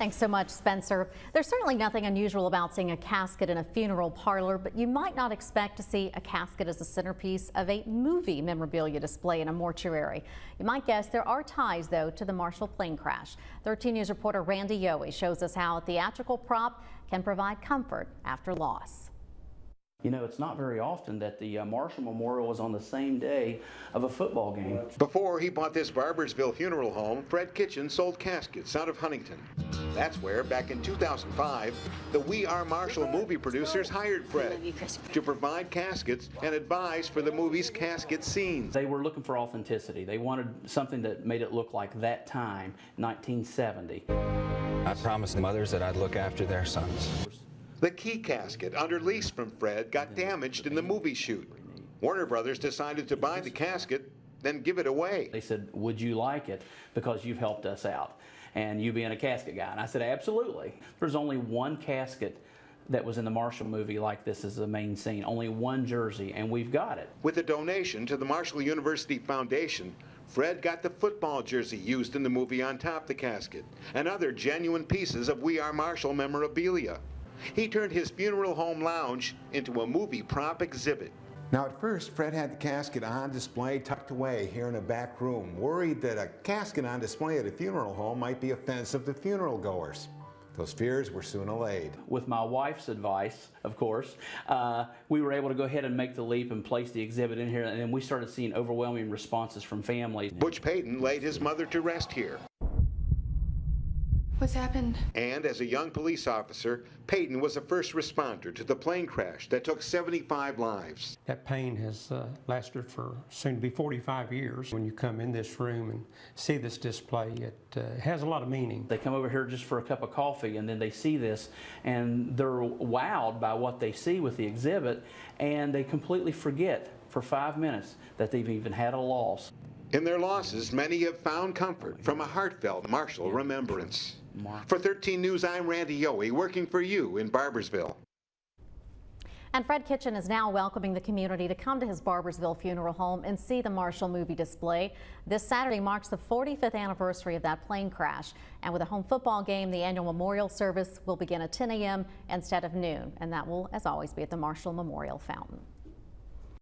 Thanks so much, Spencer. There's certainly nothing unusual about seeing a casket in a funeral parlor, but you might not expect to see a casket as a centerpiece of a movie memorabilia display in a mortuary. You might guess there are ties, though, to the Marshall plane crash. 13 News reporter Randy Yohe shows us how a theatrical prop can provide comfort after loss. You know, it's not very often that the Marshall Memorial is on the same day of a football game. Before he bought this Barboursville funeral home, Fred Kitchen sold caskets out of Huntington. That's where, back in 2005, the We Are Marshall movie producers hired Fred to provide caskets and advise for the movie's casket scenes. They were looking for authenticity. They wanted something that made it look like that time, 1970. I promised mothers that I'd look after their sons. The key casket, under lease from Fred, got damaged in the movie shoot. Warner Brothers decided to buy the casket, then give it away. They said, would you like it because you've helped us out and you being a casket guy? And I said, absolutely. There's only one casket that was in the Marshall movie like this as the main scene, only one jersey, and we've got it. With a donation to the Marshall University Foundation, Fred got the football jersey used in the movie on top the casket and other genuine pieces of We Are Marshall memorabilia. He turned his funeral home lounge into a movie prop exhibit. Now at first, Fred had the casket on display tucked away here in a back room, worried that a casket on display at a funeral home might be offensive to funeral goers. Those fears were soon allayed. With my wife's advice, of course, we were able to go ahead and make the leap and place the exhibit in here, and then we started seeing overwhelming responses from families. Butch Payton laid his mother to rest here. What's happened? And as a young police officer, Payton was a first responder to the plane crash that took 75 lives. That pain has lasted for soon to be 45 years. When you come in this room and see this display, it has a lot of meaning. They come over here just for a cup of coffee and then they see this and they're wowed by what they see with the exhibit, and they completely forget for 5 minutes that they've even had a loss. In their losses, many have found comfort from a heartfelt Marshall remembrance. For 13 News, I'm Randy Yohe, working for you in Barboursville. And Fred Kitchen is now welcoming the community to come to his Barboursville funeral home and see the Marshall movie display. This Saturday marks the 45th anniversary of that plane crash. And with a home football game, the annual memorial service will begin at 10 a.m. instead of noon. And that will, as always, be at the Marshall Memorial Fountain.